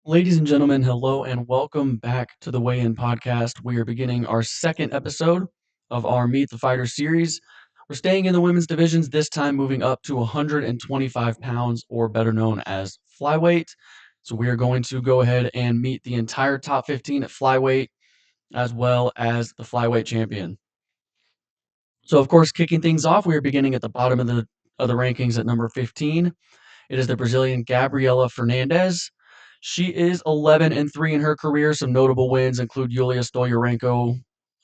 Ladies and gentlemen, hello and welcome back to the Weigh In Podcast. We are beginning our second episode of our Meet the Fighter series. We're staying in the women's divisions, this time moving up to 125 pounds, or better known as Flyweight. So we are going to go ahead and meet the entire top 15 at Flyweight, as well as the Flyweight champion. So, of course, kicking things off, we are beginning at the bottom of the rankings at number 15. It is the Brazilian Gabriela Fernandes. She is 11-3 in her career. Some notable wins include Yulia Stolyarenko,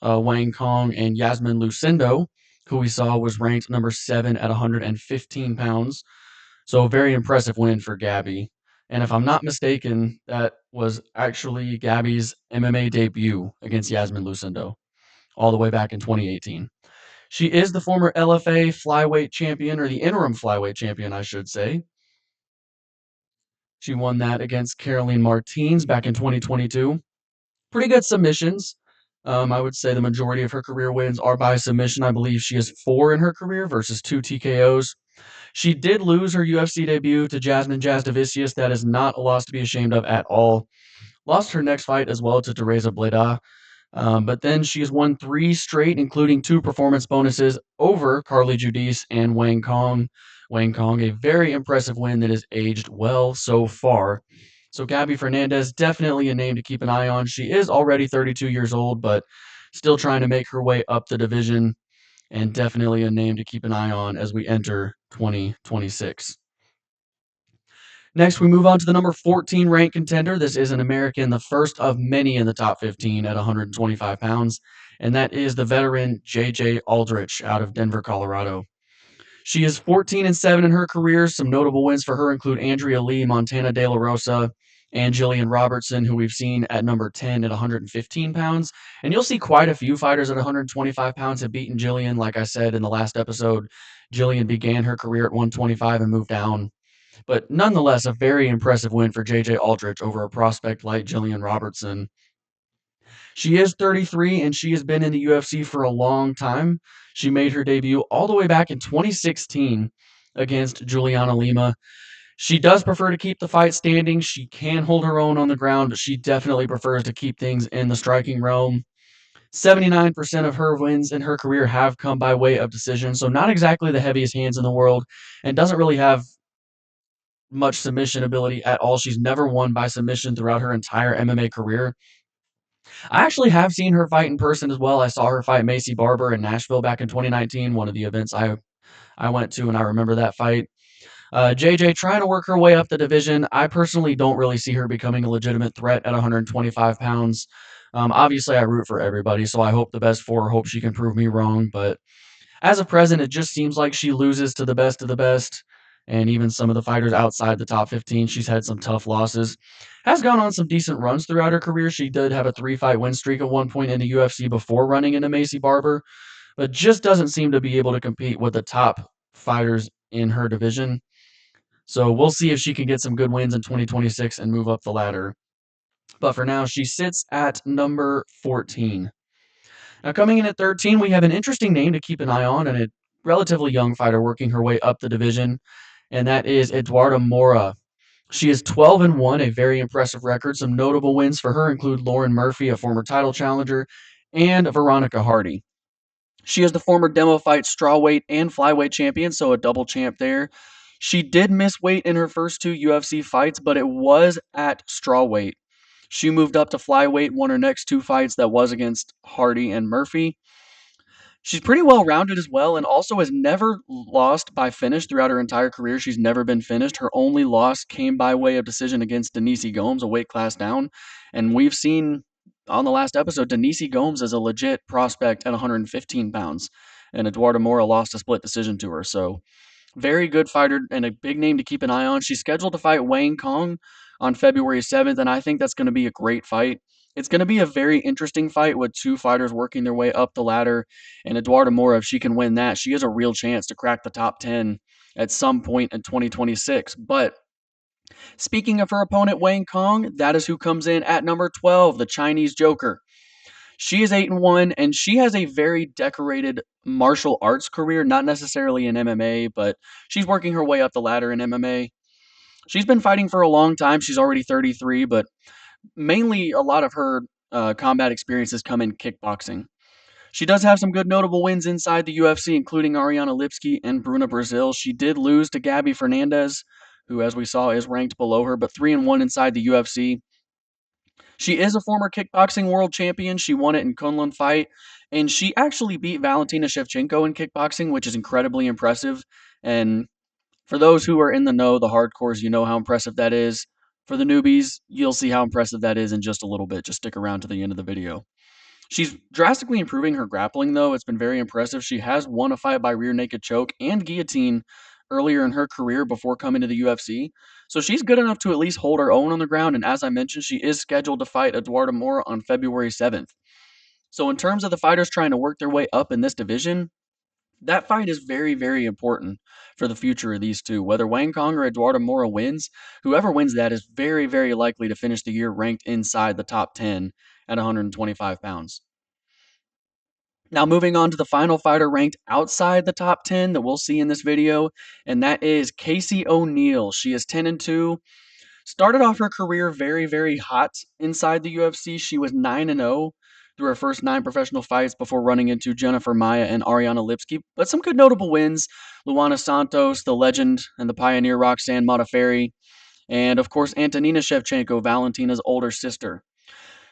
Wang Kong, and Yasmin Lucindo, who we saw was ranked number 7 at 115 pounds. So a very impressive win for Gabby. And if I'm not mistaken, that was actually Gabby's MMA debut against Yasmin Lucindo all the way back in 2018. She is the former LFA flyweight champion, or the interim flyweight champion, I should say. She won that against Caroline Martins back in 2022. Pretty good submissions. I would say the majority of her career wins are by submission. I believe she has 4 in her career versus 2 TKOs. She did lose her UFC debut to Jasmine Jasdavicius. That is not a loss to be ashamed of at all. Lost her next fight as well to Teresa Bleda. But then she has won 3 straight, including 2 performance bonuses over Carly Judice and Wang Kong. Wang Kong, a very impressive win that has aged well so far. So Gabby Fernandez, definitely a name to keep an eye on. She is already 32 years old, but still trying to make her way up the division, and definitely a name to keep an eye on as we enter 2026. Next, we move on to the number 14 ranked contender. This is an American, the first of many in the top 15 at 125 pounds, and that is the veteran J.J. Aldrich out of Denver, Colorado. She is 14-7 in her career. Some notable wins for her include Andrea Lee, Montana De La Rosa, and Jillian Robertson, who we've seen at number 10 at 115 pounds. And you'll see quite a few fighters at 125 pounds have beaten Jillian. Like I said in the last episode, Jillian began her career at 125 and moved down. But nonetheless, a very impressive win for J.J. Aldrich over a prospect like Jillian Robertson. She is 33 and she has been in the UFC for a long time. She made her debut all the way back in 2016 against Juliana Lima. She does prefer to keep the fight standing. She can hold her own on the ground, but she definitely prefers to keep things in the striking realm. 79% of her wins in her career have come by way of decision, so not exactly the heaviest hands in the world, and doesn't really have much submission ability at all. She's never won by submission throughout her entire MMA career. I actually have seen her fight in person as well. I saw her fight Macy Barber in Nashville back in 2019, one of the events I went to, and I remember that fight. JJ trying to work her way up the division. I personally don't really see her becoming a legitimate threat at 125 pounds. Obviously, I root for everybody, so I hope the best for her. Hope she can prove me wrong, but as of present, it just seems like she loses to the best of the best. And even some of the fighters outside the top 15, she's had some tough losses. Has gone on some decent runs throughout her career. She did have a 3-fight win streak at one point in the UFC before running into Macy Barber, but just doesn't seem to be able to compete with the top fighters in her division. So we'll see if she can get some good wins in 2026 and move up the ladder. But for now, she sits at number 14. Now, coming in at 13, we have an interesting name to keep an eye on and a relatively young fighter working her way up the division, and that is Eduarda Mora. She is 12-1, a very impressive record. Some notable wins for her include Lauren Murphy, a former title challenger, and Veronica Hardy. She is the former demo fight strawweight and flyweight champion, so a double champ there. She did miss weight in her first 2 UFC fights, but it was at strawweight. She moved up to flyweight, won her next 2 fights that was against Hardy and Murphy. She's pretty well-rounded as well, and also has never lost by finish throughout her entire career. She's never been finished. Her only loss came by way of decision against Denise Gomes, a weight class down. And we've seen on the last episode, Denise Gomes is a legit prospect at 115 pounds, and Eduarda Mora lost a split decision to her. So very good fighter and a big name to keep an eye on. She's scheduled to fight Wang Kong on February 7th, and I think that's going to be a great fight. It's going to be a very interesting fight with 2 fighters working their way up the ladder. And Eduarda Mora, if she can win that, she has a real chance to crack the top 10 at some point in 2026. But speaking of her opponent, Wang Kong, that is who comes in at number 12, the Chinese Joker. She is 8-1, and she has a very decorated martial arts career, not necessarily in MMA, but she's working her way up the ladder in MMA. She's been fighting for a long time. She's already 33, but mainly a lot of her combat experiences come in kickboxing. She does have some good notable wins inside the UFC, including Ariana Lipski and Bruna Brazil. She did lose to Gabby Fernandez, who, as we saw, is ranked below her, but 3-1 inside the UFC. She is a former kickboxing world champion. She won it in Kunlun fight, and she actually beat Valentina Shevchenko in kickboxing, which is incredibly impressive. And for those who are in the know, the hardcores, you know how impressive that is. For the newbies, you'll see how impressive that is in just a little bit. Just stick around to the end of the video. She's drastically improving her grappling, though. It's been very impressive. She has won a fight by rear naked choke and guillotine earlier in her career before coming to the UFC. So she's good enough to at least hold her own on the ground. And as I mentioned, she is scheduled to fight Eduardo Mora on February 7th. So, in terms of the fighters trying to work their way up in this division, that fight is very, very important for the future of these two. Whether Wang Kong or Eduardo Mora wins, whoever wins that is very, very likely to finish the year ranked inside the top 10 at 125 pounds. Now, moving on to the final fighter ranked outside the top 10 that we'll see in this video, and that is Casey O'Neill. She is 10-2. Started off her career very, very hot inside the UFC. She was 9-0 through her first 9 professional fights before running into Jennifer Maia and Ariana Lipski. But some good notable wins: Luana Santos, the legend and the pioneer Roxanne Modafferi, and of course Antonina Shevchenko, Valentina's older sister.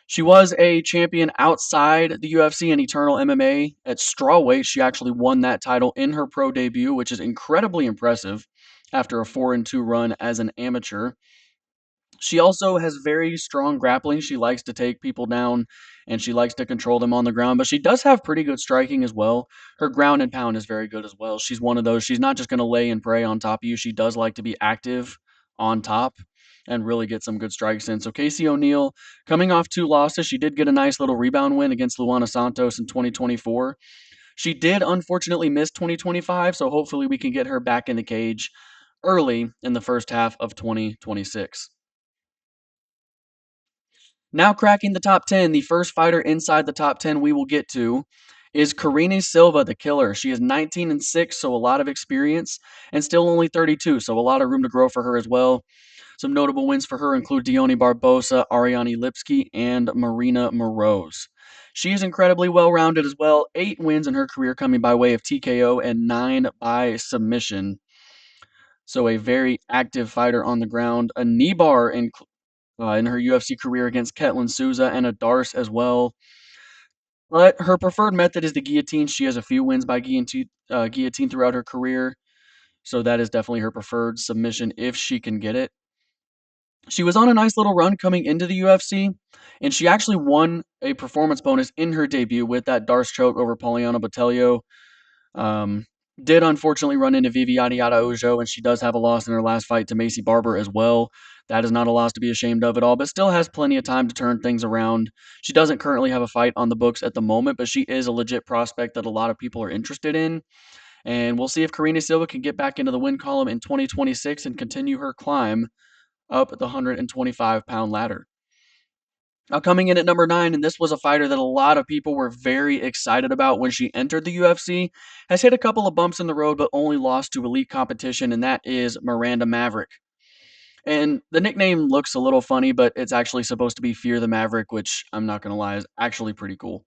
She was a champion outside the UFC and Eternal MMA at strawweight. She actually won that title in her pro debut, which is incredibly impressive after a 4-2 run as an amateur. She also has very strong grappling. She likes to take people down and she likes to control them on the ground, but she does have pretty good striking as well. Her ground and pound is very good as well. She's one of those, she's not just going to lay and prey on top of you. She does like to be active on top and really get some good strikes in. So Casey O'Neill, coming off 2 losses, she did get a nice little rebound win against Luana Santos in 2024. She did unfortunately miss 2025, so hopefully we can get her back in the cage early in the first half of 2026. Now cracking the top 10, the first fighter inside the top 10 we will get to is Karine Silva, the killer. She is 19-6, so a lot of experience, and still only 32, so a lot of room to grow for her as well. Some notable wins for her include Dione Barbosa, Ariane Lipski, and Marina Moroz. She is incredibly well-rounded as well. 8 wins in her career coming by way of TKO and 9 by submission. So a very active fighter on the ground. A knee bar in her UFC career against Ketlin Souza and a Darce as well. But her preferred method is the guillotine. She has a few wins by guillotine throughout her career. So that is definitely her preferred submission if she can get it. She was on a nice little run coming into the UFC, and she actually won a performance bonus in her debut with that Darce choke over Poliana Botelho. Um, did unfortunately run into Viviane Araújo, and she does have a loss in her last fight to Macy Barber as well. That is not a loss to be ashamed of at all, but still has plenty of time to turn things around. She doesn't currently have a fight on the books at the moment, but she is a legit prospect that a lot of people are interested in. And we'll see if Karine Silva can get back into the win column in 2026 and continue her climb up the 125-pound ladder. Now, coming in at number 9, and this was a fighter that a lot of people were very excited about when she entered the UFC, has hit a couple of bumps in the road, but only lost to elite competition, and that is Miranda Maverick. And the nickname looks a little funny, but it's actually supposed to be Fear the Maverick, which I'm not going to lie is actually pretty cool.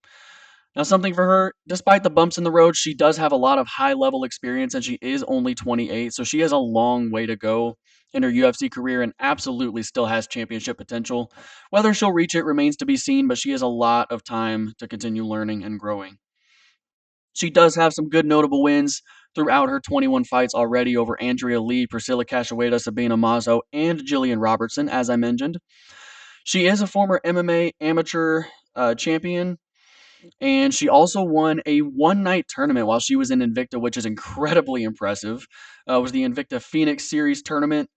Now, something for her, despite the bumps in the road, she does have a lot of high level experience and she is only 28, so she has a long way to go in her UFC career and absolutely still has championship potential. Whether she'll reach it remains to be seen, but she has a lot of time to continue learning and growing. She does have some good notable wins throughout her 21 fights already over Andrea Lee, Priscilla Cachoeira, Sabina Mazo, and Jillian Robertson, as I mentioned. She is a former MMA amateur champion, and she also won a one-night tournament while she was in Invicta, which is incredibly impressive. It was the Invicta Phoenix Series tournament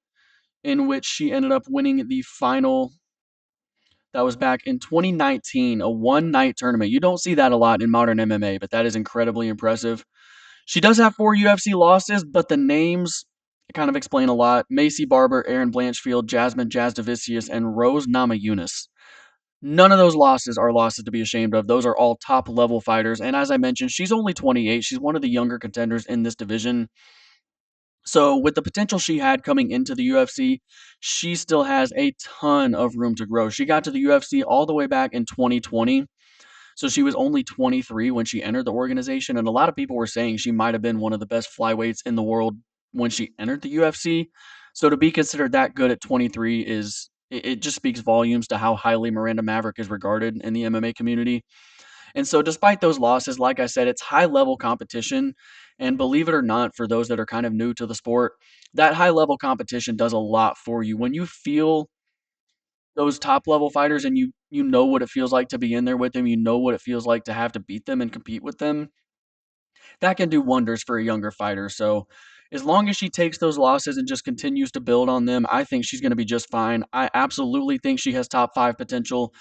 in which she ended up winning the final. That was back in 2019, a one-night tournament. You don't see that a lot in modern MMA, but that is incredibly impressive. She does have 4 UFC losses, but the names kind of explain a lot. Macy Barber, Erin Blanchfield, Jasmine Jazdavicius, and Rose Namajunas. None of those losses are losses to be ashamed of. Those are all top level fighters. And as I mentioned, she's only 28. She's one of the younger contenders in this division. So, with the potential she had coming into the UFC, she still has a ton of room to grow. She got to the UFC all the way back in 2020. So she was only 23 when she entered the organization, and a lot of people were saying she might have been one of the best flyweights in the world when she entered the UFC. So to be considered that good at 23 it just speaks volumes to how highly Miranda Maverick is regarded in the MMA community. And so despite those losses, like I said, it's high level competition. And believe it or not, for those that are kind of new to the sport, that high level competition does a lot for you. When you feel those top level fighters and you know what it feels like to be in there with them, you know what it feels like to have to beat them and compete with them, that can do wonders for a younger fighter. So as long as she takes those losses and just continues to build on them, I think she's going to be just fine. I absolutely think she has top 5 potential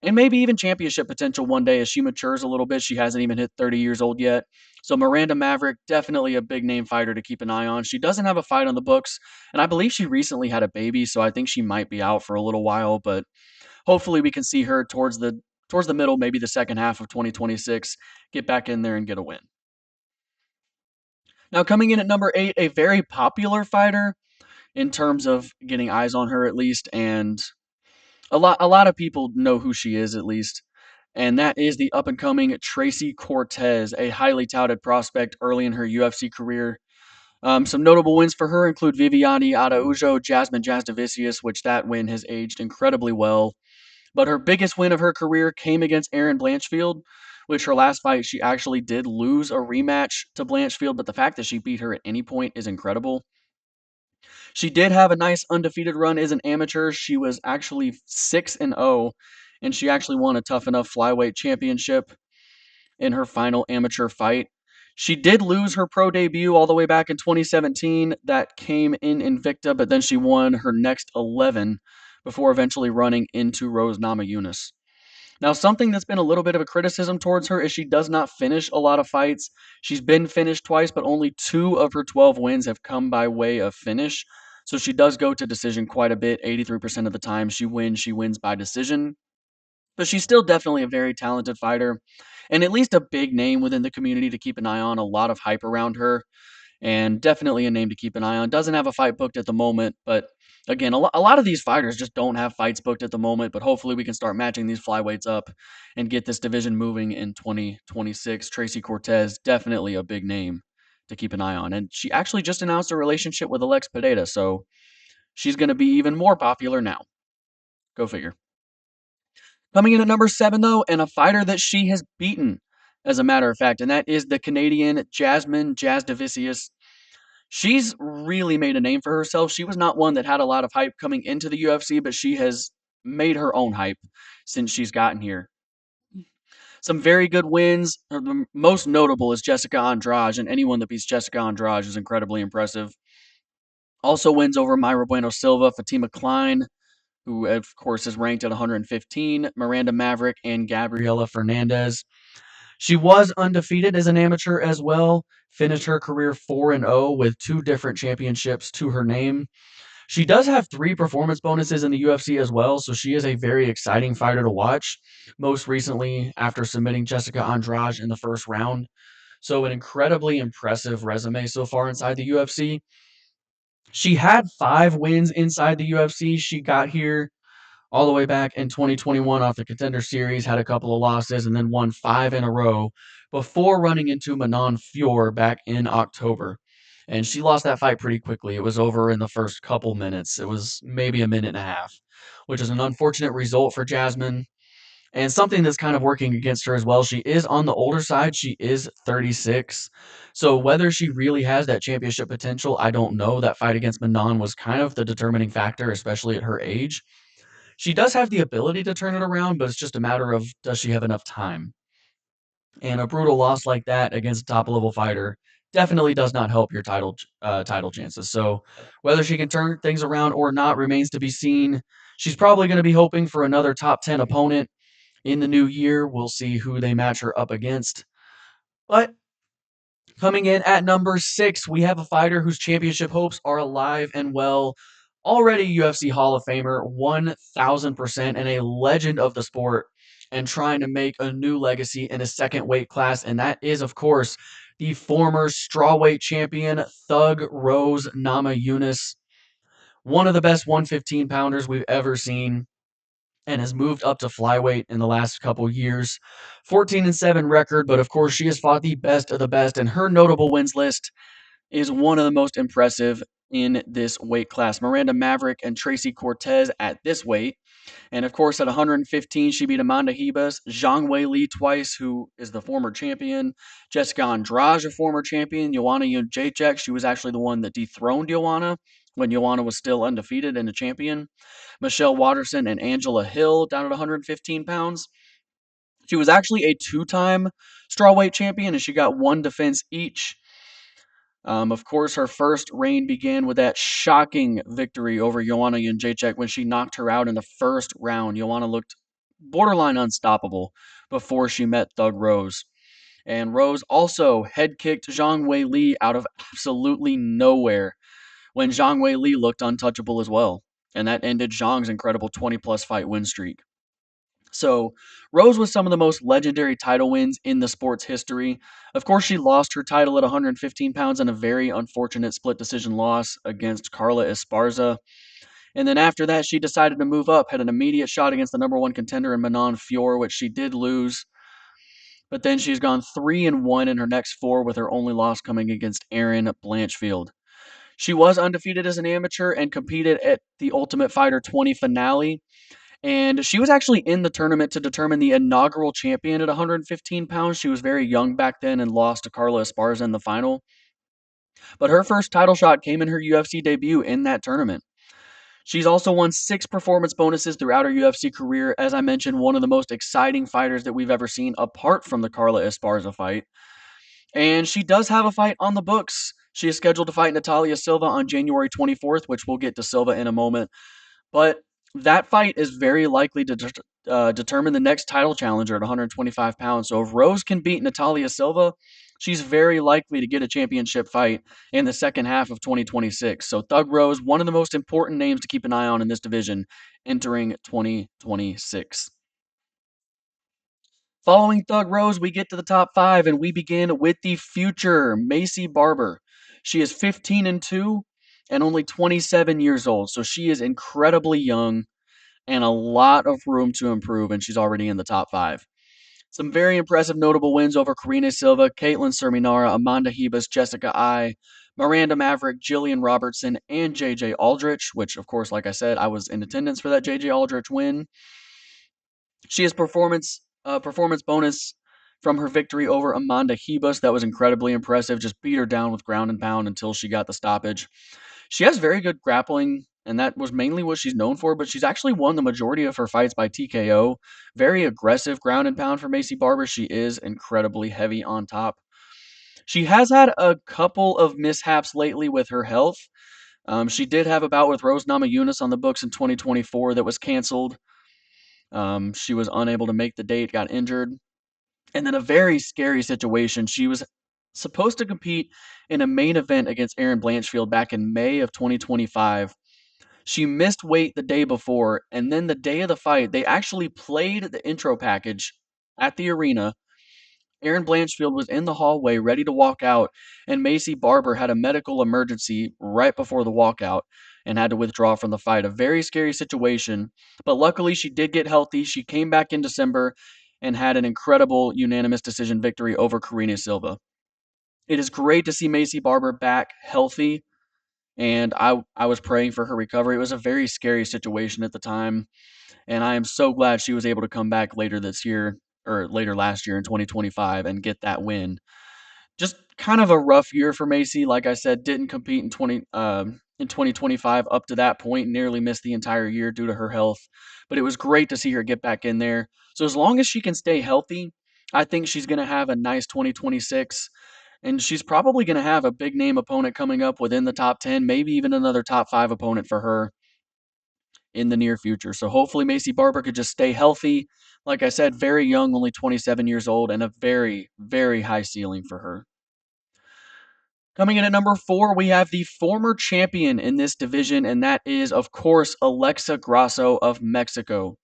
and maybe even championship potential one day as she matures a little bit. She hasn't even hit 30 years old yet. So Miranda Maverick, definitely a big name fighter to keep an eye on. She doesn't have a fight on the books, and I believe she recently had a baby, so I think she might be out for a little while, but hopefully we can see her towards the middle, maybe the second half of 2026, get back in there and get a win. Now coming in at number 8, a very popular fighter in terms of getting eyes on her at least, and a lot of people know who she is at least, and that is the up and coming Tracy Cortez, a highly touted prospect early in her UFC career. Some notable wins for her include Viviane Araujo, Jasmine Jasdavicius, which that win has aged incredibly well. But her biggest win of her career came against Erin Blanchfield, which her last fight she actually did lose a rematch to Blanchfield, but the fact that she beat her at any point is incredible. She did have a nice undefeated run as an amateur. She was actually 6-0, and she actually won a Tough Enough Flyweight Championship in her final amateur fight. She did lose her pro debut all the way back in 2017. That came in Invicta, but then she won her next 11 before eventually running into Rose Namajunas. Now, something that's been a little bit of a criticism towards her is she does not finish a lot of fights. She's been finished twice, but only 2 of her 12 wins have come by way of finish. So she does go to decision quite a bit. 83% of the time she wins by decision. But she's still definitely a very talented fighter and at least a big name within the community to keep an eye on. A lot of hype around her and definitely a name to keep an eye on. Doesn't have a fight booked at the moment, but again, a lot of these fighters just don't have fights booked at the moment. But hopefully, we can start matching these flyweights up and get this division moving in 2026. Tracy Cortez, definitely a big name to keep an eye on. And she actually just announced a relationship with Alex Pineda, so she's going to be even more popular now. Go figure. Coming in at number 7, though, and a fighter that she has beaten, as a matter of fact, and that is the Canadian Jasmine Jasdavicius. She's really made a name for herself. She was not one that had a lot of hype coming into the UFC, but she has made her own hype since she's gotten here. Some very good wins. The most notable is Jessica Andrade, and anyone that beats Jessica Andrade is incredibly impressive. Also wins over Myra Bueno Silva, Fatima Klein, who of course is ranked at 115, Miranda Maverick, and Gabriela Fernandez. She was undefeated as an amateur as well, finished her career 4-0 with 2 different championships to her name. She does have 3 performance bonuses in the UFC as well, so she is a very exciting fighter to watch, most recently after submitting Jessica Andrade in the first round. So an incredibly impressive resume so far inside the UFC. She had 5 wins inside the UFC. She got here all the way back in 2021 off the Contender Series, had a couple of losses, and then won 5 in a row before running into Manon Fior back in October. And she lost that fight pretty quickly. It was over in the first couple minutes. It was maybe a minute and a half, which is an unfortunate result for Jasmine. And something that's kind of working against her as well. She is on the older side. She is 36. So whether she really has that championship potential, I don't know. That fight against Manon was kind of the determining factor, especially at her age. She does have the ability to turn it around, but it's just a matter of does she have enough time? And a brutal loss like that against a top level fighter definitely does not help your title chances. So whether she can turn things around or not remains to be seen. She's probably going to be hoping for another top 10 opponent in the new year. We'll see who they match her up against. But coming in at number 6, we have a fighter whose championship hopes are alive and well. Already UFC Hall of Famer, 1000%, and a legend of the sport, and trying to make a new legacy in a second weight class. And that is, of course, the former strawweight champion Thug Rose Namajunas, one of the best 115 pounders we've ever seen, and has moved up to flyweight in the last couple years. 14-7 record, but of course she has fought the best of the best, and her notable wins list is one of the most impressive in this weight class. Miranda Maverick and Tracy Cortez at this weight. And of course, at 115, she beat Amanda Ribas, Zhang Weili twice, who is the former champion, Jessica Andrade, a former champion, Joanna Jędrzejczyk. She was actually the one that dethroned Joanna when Joanna was still undefeated and a champion. Michelle Watterson and Angela Hill down at 115 pounds. She was actually a two-time strawweight champion, and she got one defense each. Of course, her first reign began with that shocking victory over Joanna Jędrzejczyk when she knocked her out in the first round. Joanna looked borderline unstoppable before she met Thug Rose. And Rose also head kicked Zhang Weili out of absolutely nowhere when Zhang Weili looked untouchable as well. And that ended Zhang's incredible 20-plus fight win streak. So, Rose was some of the most legendary title wins in the sport's history. Of course, she lost her title at 115 pounds in a very unfortunate split decision loss against Carla Esparza. And then after that, she decided to move up, had an immediate shot against the number one contender in Manon Fior, which she did lose. But then she's gone 3-1 in her next four, with her only loss coming against Erin Blanchfield. She was undefeated as an amateur and competed at the Ultimate Fighter 20 finale. And she was actually in the tournament to determine the inaugural champion at 115 pounds. She was very young back then and lost to Carla Esparza in the final. But her first title shot came in her UFC debut in that tournament. She's also won 6 performance bonuses throughout her UFC career. As I mentioned, one of the most exciting fighters that we've ever seen apart from the Carla Esparza fight. And she does have a fight on the books. She is scheduled to fight Natalia Silva on January 24th, which we'll get to Silva in a moment. But that fight is very likely to determine the next title challenger at 125 pounds. So if Rose can beat Natalia Silva, she's very likely to get a championship fight in the second half of 2026. So Thug Rose, one of the most important names to keep an eye on in this division entering 2026. Following Thug Rose, we get to the top 5, and we begin with the future, Maycee Barber. She is 15-2 and only 27 years old, so she is incredibly young and a lot of room to improve, and she's already in the top 5. Some very impressive notable wins over Karina Silva, Caitlin Serminara, Amanda Ribas, Jessica Ai, Miranda Maverick, Jillian Robertson, and JJ Aldrich, which, of course, like I said, I was in attendance for that JJ Aldrich win. She has performance bonus from her victory over Amanda Ribas. That was incredibly impressive. Just beat her down with ground and pound until she got the stoppage. She has very good grappling, and that was mainly what she's known for, but she's actually won the majority of her fights by TKO. Very aggressive ground and pound for Maycee Barber. She is incredibly heavy on top. She has had a couple of mishaps lately with her health. She did have a bout with Rose Namajunas on the books in 2024 that was canceled. She was unable to make the date, got injured. And then a very scary situation. She was supposed to compete in a main event against Erin Blanchfield back in May of 2025. She missed weight the day before, and then the day of the fight, they actually played the intro package at the arena. Erin Blanchfield was in the hallway ready to walk out, and Maycee Barber had a medical emergency right before the walkout and had to withdraw from the fight. A very scary situation, but luckily she did get healthy. She came back in December and had an incredible unanimous decision victory over Karina Silva. It is great to see Maycee Barber back healthy, and I was praying for her recovery. It was a very scary situation at the time, and I am so glad she was able to come back later this year, or later last year in 2025, and get that win. Just kind of a rough year for Maycee. Like I said, didn't compete in 2025 up to that point, nearly missed the entire year due to her health. But it was great to see her get back in there. So as long as she can stay healthy, I think she's going to have a nice 2026. And she's probably going to have a big name opponent coming up within the top 10, maybe even another top 5 opponent for her in the near future. So hopefully Maycee Barber could just stay healthy. Like I said, very young, only 27 years old, and a very, very high ceiling for her. Coming in at number 4, we have the former champion in this division, and that is, of course, Alexa Grasso of Mexico.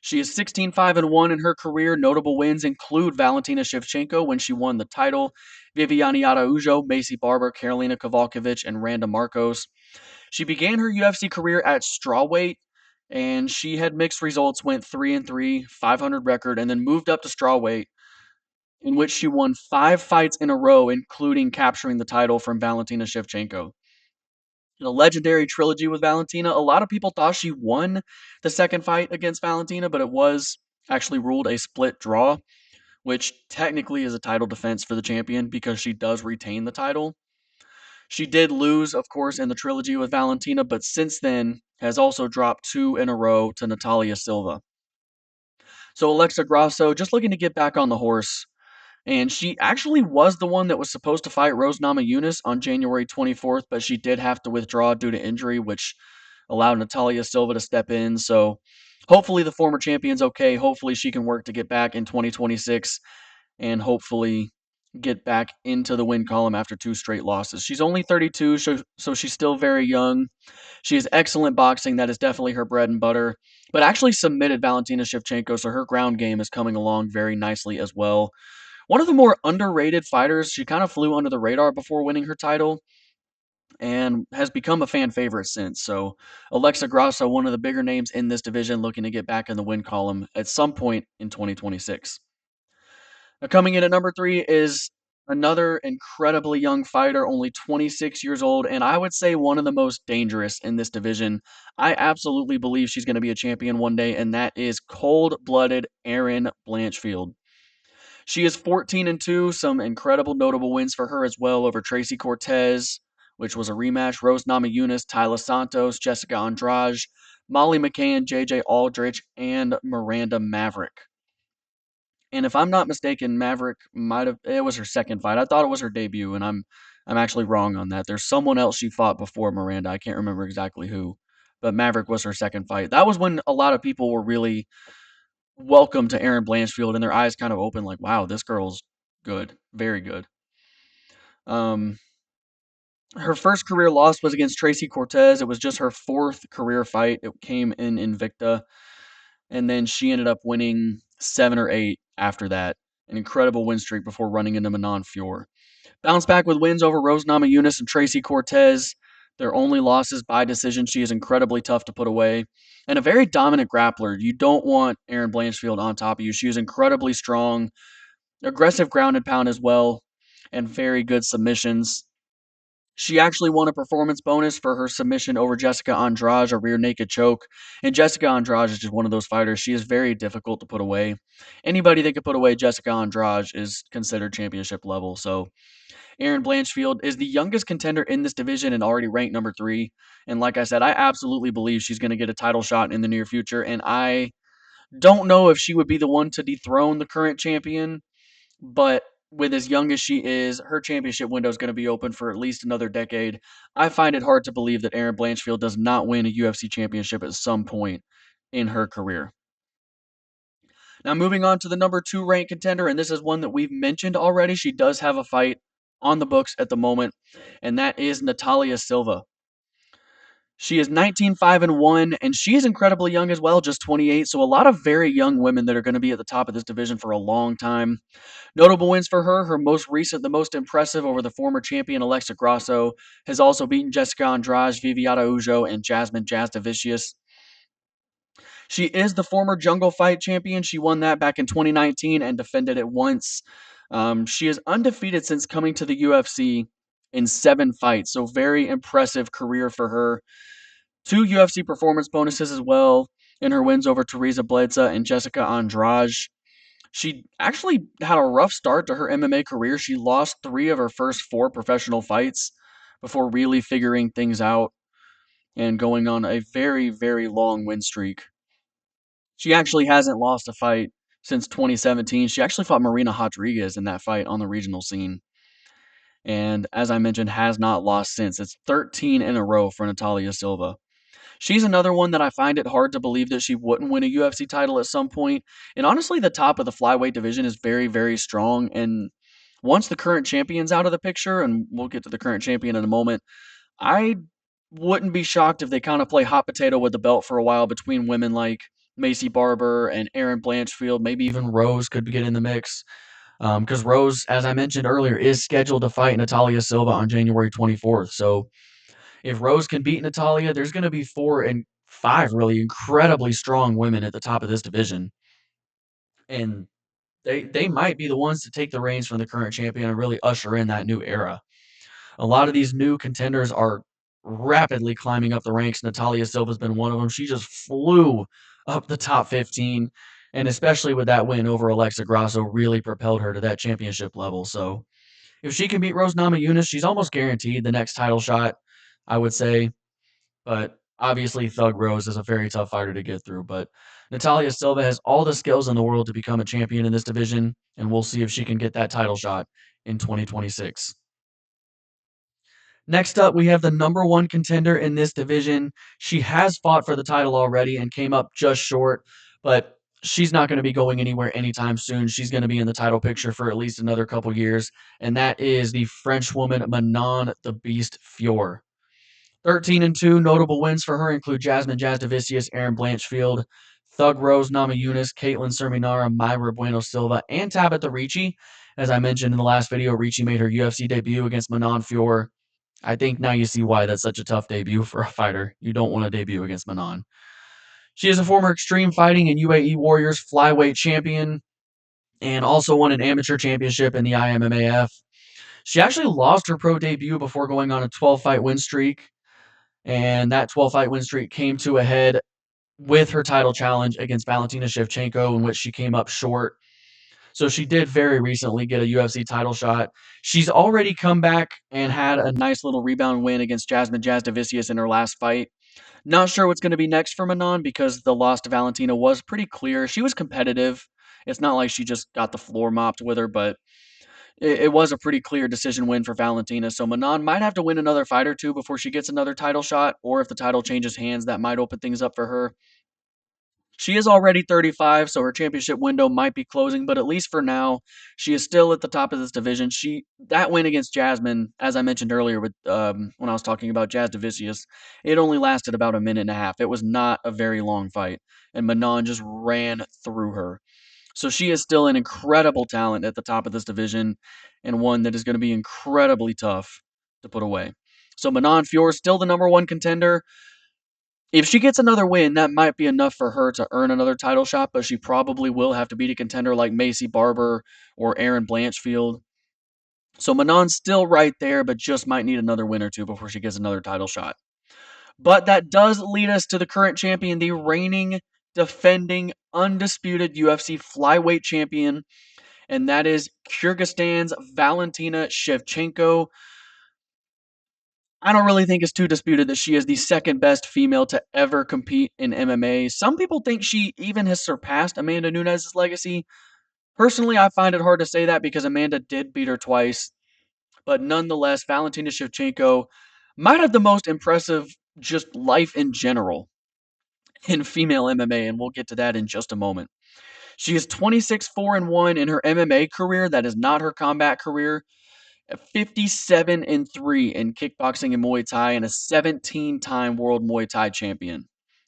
She is 16-5-1 in her career. Notable wins include Valentina Shevchenko when she won the title, Viviane Araujo, Macy Barber, Karolina Kowalkiewicz, and Randa Marcos. She began her UFC career at strawweight, and she had mixed results, went 3-3, 500 record, and then moved up to strawweight, in which she won 5 fights in a row, including capturing the title from Valentina Shevchenko. A legendary trilogy with Valentina. A lot of people thought she won the second fight against Valentina, but it was actually ruled a split draw, which technically is a title defense for the champion because she does retain the title. She did lose, of course, in the trilogy with Valentina, but since then has also dropped 2 in a row to Natalia Silva. So Alexa Grasso just looking to get back on the horse. And she actually was the one that was supposed to fight Rose Namajunas on January 24th, but she did have to withdraw due to injury, which allowed Natalia Silva to step in. So hopefully the former champion's okay. Hopefully she can work to get back in 2026 and hopefully get back into the win column after 2 straight losses. She's only 32, so she's still very young. She has excellent boxing. That is definitely her bread and butter. But actually submitted Valentina Shevchenko, so her ground game is coming along very nicely as well. One of the more underrated fighters. She kind of flew under the radar before winning her title and has become a fan favorite since. So, Alexa Grasso, one of the bigger names in this division, looking to get back in the win column at some point in 2026. Now, coming in at number 3 is another incredibly young fighter, only 26 years old, and I would say one of the most dangerous in this division. I absolutely believe she's going to be a champion one day, and that is cold-blooded Erin Blanchfield. She is 14-2, some incredible notable wins for her as well over Tracy Cortez, which was a rematch, Rose Namajunas, Tyler Santos, Jessica Andrade, Molly McCann, JJ Aldrich, and Miranda Maverick. And if I'm not mistaken, Maverick might have it was her second fight. I thought it was her debut, and I'm actually wrong on that. There's someone else she fought before Miranda. I can't remember exactly who, but Maverick was her second fight. That was when a lot of people were really welcome to Erin Blanchfield and their eyes kind of open like, wow, this girl's good, very good. Um, her first career loss was against Tracy Cortez. It was just her fourth career fight. It came in Invicta, and then she ended up winning 7 or 8 after that. An incredible win streak before running into Manon Fior. Bounced back with wins over Rose Namajunas and Tracy Cortez. Their only losses by decision. She is incredibly tough to put away. And a very dominant grappler. You don't want Erin Blanchfield on top of you. She is incredibly strong, aggressive ground and pound as well, and very good submissions. She actually won a performance bonus for her submission over Jessica Andrade, a rear naked choke. And Jessica Andrade is just one of those fighters. She is very difficult to put away. Anybody that could put away Jessica Andrade is considered championship level. So Erin Blanchfield is the youngest contender in this division and already ranked number 3. And like I said, I absolutely believe she's going to get a title shot in the near future. And I don't know if she would be the one to dethrone the current champion, but with as young as she is, her championship window is going to be open for at least another decade. I find it hard to believe that Erin Blanchfield does not win a UFC championship at some point in her career. Now, moving on to the number 2 ranked contender, and this is one that we've mentioned already. She does have a fight on the books at the moment, and that is Natalia Silva. She is 19-5-1, and she is incredibly young as well, just 28. So, a lot of very young women that are going to be at the top of this division for a long time. Notable wins for her. Her most recent, the most impressive over the former champion Alexa Grasso, has also beaten Jessica Andrade, Viviana Ujo, and Jasmine Jasdavicius. She is the former Jungle Fight champion. She won that back in 2019 and defended it once. She is undefeated since coming to the UFC in 7 fights, so very impressive career for her. 2 UFC performance bonuses as well in her wins over Teresa Bledsoe and Jessica Andrade. She actually had a rough start to her MMA career. She lost 3 of her first 4 professional fights before really figuring things out and going on a very, very long win streak. She actually hasn't lost a fight since 2017. She actually fought Marina Rodriguez in that fight on the regional scene. And as I mentioned, has not lost since. It's 13 in a row for Natalia Silva. She's another one that I find it hard to believe that she wouldn't win a UFC title at some point. And honestly, the top of the flyweight division is very, very strong. And once the current champion's out of the picture, and we'll get to the current champion in a moment, I wouldn't be shocked if they kind of play hot potato with the belt for a while between women like Macy Barber and Erin Blanchfield, maybe even Rose could get in the mix. Because Rose, as I mentioned earlier, is scheduled to fight Natalia Silva on January 24th. So if Rose can beat Natalia, there's going to be 4 and 5 really incredibly strong women at the top of this division. And they might be the ones to take the reins from the current champion and really usher in that new era. A lot of these new contenders are rapidly climbing up the ranks. Natalia Silva's been one of them. She just flew up the top 15, and especially with that win over Alexa Grasso, really propelled her to that championship level. So if she can beat Rose Namajunas, she's almost guaranteed the next title shot, I would say. But obviously, Thug Rose is a very tough fighter to get through. But Natalia Silva has all the skills in the world to become a champion in this division, and we'll see if she can get that title shot in 2026. Next up, we have the number one contender in this division. She has fought for the title already and came up just short, but she's not going to be going anywhere anytime soon. She's going to be in the title picture for at least another couple years, and that is the French woman Manon the Beast Fior. 13-2 notable wins for her include Jasmine Jasdavicius, Erin Blanchfield, Thug Rose Namajunas, Caitlin Serminara, Myra Bueno Silva, and Tabitha Ricci. As I mentioned in the last video, Ricci made her UFC debut against Manon Fior. I think now you see why that's such a tough debut for a fighter. You don't want to debut against Manon. She is a former Extreme Fighting and UAE Warriors flyweight champion and also won an amateur championship in the IMMAF. She actually lost her pro debut before going on a 12-fight win streak, and that 12-fight win streak came to a head with her title challenge against Valentina Shevchenko, in which she came up short. So she did very recently get a UFC title shot. She's already come back and had a nice little rebound win against Jasmine Jasdavicius in her last fight. Not sure what's going to be next for Manon because the loss to Valentina was pretty clear. She was competitive. It's not like she just got the floor mopped with her, but it was a pretty clear decision win for Valentina. So Manon might have to win another fight or two before she gets another title shot, or if the title changes hands, that might open things up for her. She is already 35, so her championship window might be closing, but at least for now, she is still at the top of this division. That win against Jasmine, as I mentioned earlier with when I was talking about Jasdavicius, it only lasted about a minute and a half. It was not a very long fight, and Manon just ran through her. So she is still an incredible talent at the top of this division, and one that is going to be incredibly tough to put away. So Manon Fior is still the number one contender. If she gets another win, that might be enough for her to earn another title shot, but she probably will have to beat a contender like Macy Barber or Erin Blanchfield. So Manon's still right there, but just might need another win or two before she gets another title shot. But that does lead us to the current champion, the reigning, defending, undisputed UFC flyweight champion, and that is Kyrgyzstan's Valentina Shevchenko. I don't really think it's too disputed that she is the second best female to ever compete in MMA. Some people think she even has surpassed Amanda Nunes' legacy. Personally, I find it hard to say that because Amanda did beat her twice. But nonetheless, Valentina Shevchenko might have the most impressive just life in general in female MMA, and we'll get to that in just a moment. She is 26-4-1 in her MMA career. That is not her combat career. 57-3 in kickboxing and Muay Thai, and a 17-time world Muay Thai champion.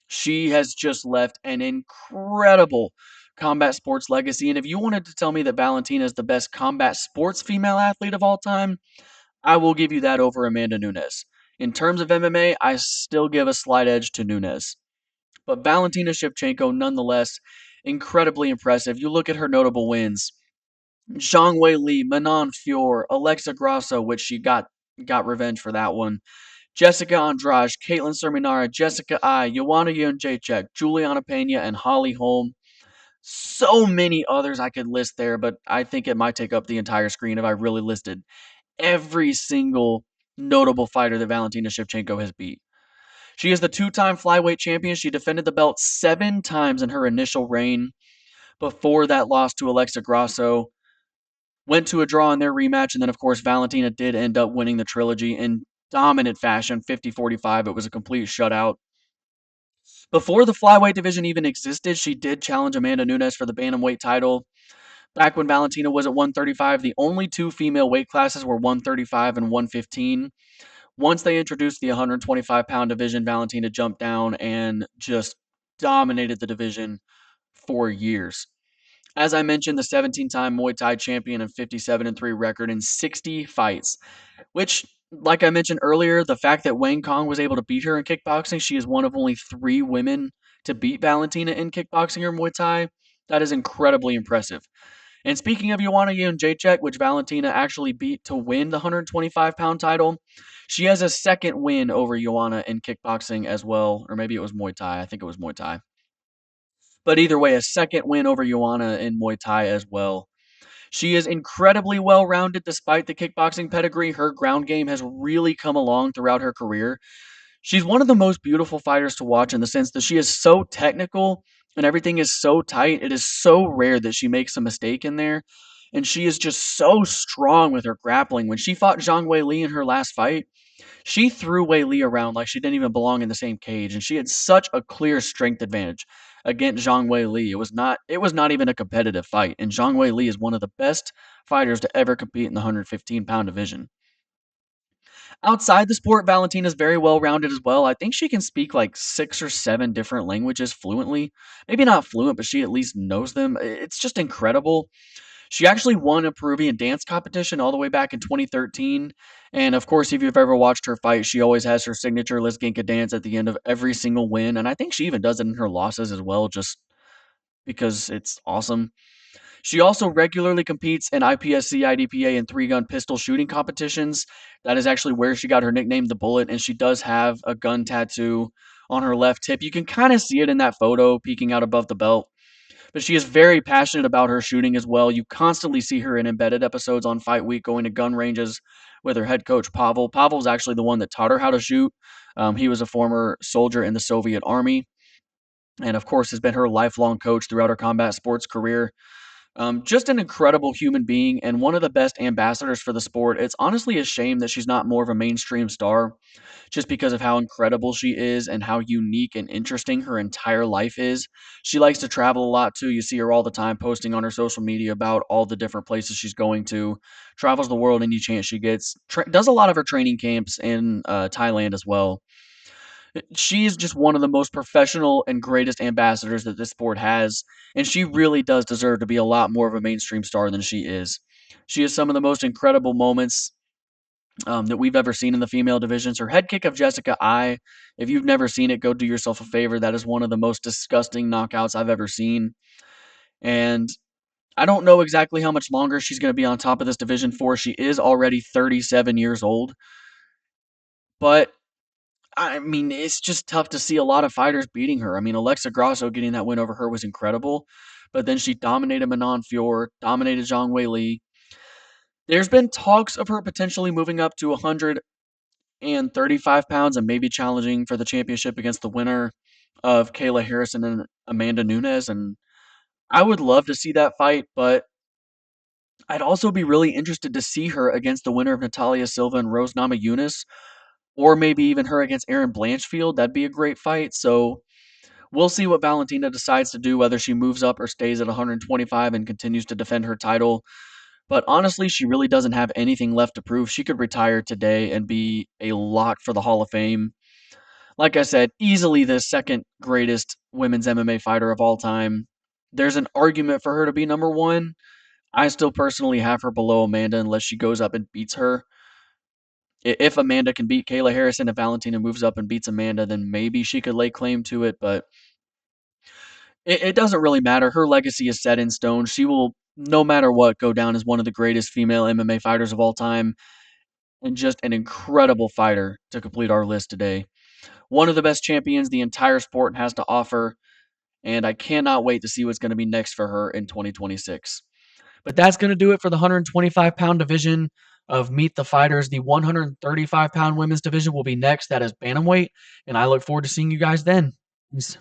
She has just left an incredible combat sports legacy. And if you wanted to tell me that Valentina is the best combat sports female athlete of all time, I will give you that over Amanda Nunes. In terms of MMA, I still give a slight edge to Nunes. But Valentina Shevchenko, nonetheless, incredibly impressive. You look at her notable wins. Zhang Wei Li, Manon Fior, Alexa Grasso, which she got revenge for that one. Jessica Andrade, Caitlin Serminara, Jessica Ai, Joanna Jędrzejczyk, Juliana Pena, and Holly Holm. So many others I could list there, but I think it might take up the entire screen if I really listed every single notable fighter that Valentina Shevchenko has beat. She is the two-time flyweight champion. She defended the belt 7 times in her initial reign before that loss to Alexa Grasso. Went to a draw in their rematch, and then, of course, Valentina did end up winning the trilogy in dominant fashion, 50-45. It was a complete shutout. Before the flyweight division even existed, she did challenge Amanda Nunes for the bantamweight title. Back when Valentina was at 135, the only two female weight classes were 135 and 115. Once they introduced the 125-pound division, Valentina jumped down and just dominated the division for years. As I mentioned, the 17-time Muay Thai champion and 57-3 record in 60 fights, which, like I mentioned earlier, the fact that Wang Kong was able to beat her in kickboxing, she is one of only 3 women to beat Valentina in kickboxing or Muay Thai. That is incredibly impressive. And speaking of Joanna Jędrzejczyk, which Valentina actually beat to win the 125-pound title, she has a second win over Joanna in kickboxing as well, or maybe it was Muay Thai. I think it was Muay Thai. But either way, a second win over Joanna in Muay Thai as well. She is incredibly well rounded despite the kickboxing pedigree. Her ground game has really come along throughout her career. She's one of the most beautiful fighters to watch in the sense that she is so technical and everything is so tight. It is so rare that she makes a mistake in there. And she is just so strong with her grappling. When she fought Zhang Weili in her last fight, she threw Weili around like she didn't even belong in the same cage, and she had such a clear strength advantage against Zhang Weili. It was not even a competitive fight, and Zhang Weili is one of the best fighters to ever compete in the 115-pound division. Outside the sport, Valentina's very well rounded as well. I think she can speak like 6 or 7 different languages fluently. Maybe not fluent, but she at least knows them. It's just incredible. She actually won a Peruvian dance competition all the way back in 2013. And of course, if you've ever watched her fight, she always has her signature Lizginka dance at the end of every single win. And I think she even does it in her losses as well, just because it's awesome. She also regularly competes in IPSC, IDPA, and 3-gun pistol shooting competitions. That is actually where she got her nickname, The Bullet, and she does have a gun tattoo on her left hip. You can kind of see it in that photo peeking out above the belt. But she is very passionate about her shooting as well. You constantly see her in embedded episodes on Fight Week going to gun ranges with her head coach, Pavel. Pavel's actually the one that taught her how to shoot. He was a former soldier in the Soviet Army and, of course, has been her lifelong coach throughout her combat sports career. Just an incredible human being and one of the best ambassadors for the sport. It's honestly a shame that she's not more of a mainstream star just because of how incredible she is and how unique and interesting her entire life is. She likes to travel a lot too. You see her all the time posting on her social media about all the different places she's going to, travels the world any chance she gets, does a lot of her training camps in Thailand as well. She is just one of the most professional and greatest ambassadors that this sport has, and she really does deserve to be a lot more of a mainstream star than she is. She has some of the most incredible moments that we've ever seen in the female divisions. Her head kick of Jessica I, if you've never seen it, go do yourself a favor. That is one of the most disgusting knockouts I've ever seen. And I don't know exactly how much longer she's going to be on top of this division for. She is already 37 years old. But I mean, it's just tough to see a lot of fighters beating her. I mean, Alexa Grasso getting that win over her was incredible, but then she dominated Manon Fior, dominated Zhang Weili. There's been talks of her potentially moving up to 135 pounds and maybe challenging for the championship against the winner of Kayla Harrison and Amanda Nunes. And I would love to see that fight, but I'd also be really interested to see her against the winner of Natalia Silva and Rose Namajunas, or maybe even her against Erin Blanchfield. That'd be a great fight. So we'll see what Valentina decides to do, whether she moves up or stays at 125 and continues to defend her title. But honestly, she really doesn't have anything left to prove. She could retire today and be a lock for the Hall of Fame. Like I said, easily the second greatest women's MMA fighter of all time. There's an argument for her to be number one. I still personally have her below Amanda unless she goes up and beats her. If Amanda can beat Kayla Harrison, if Valentina moves up and beats Amanda, then maybe she could lay claim to it. But it doesn't really matter. Her legacy is set in stone. She will, no matter what, go down as one of the greatest female MMA fighters of all time and just an incredible fighter to complete our list today. One of the best champions the entire sport has to offer, and I cannot wait to see what's going to be next for her in 2026. But that's going to do it for the 125-pound division of Meet the Fighters. The 135-pound women's division will be next. That is bantamweight, and I look forward to seeing you guys then. Peace.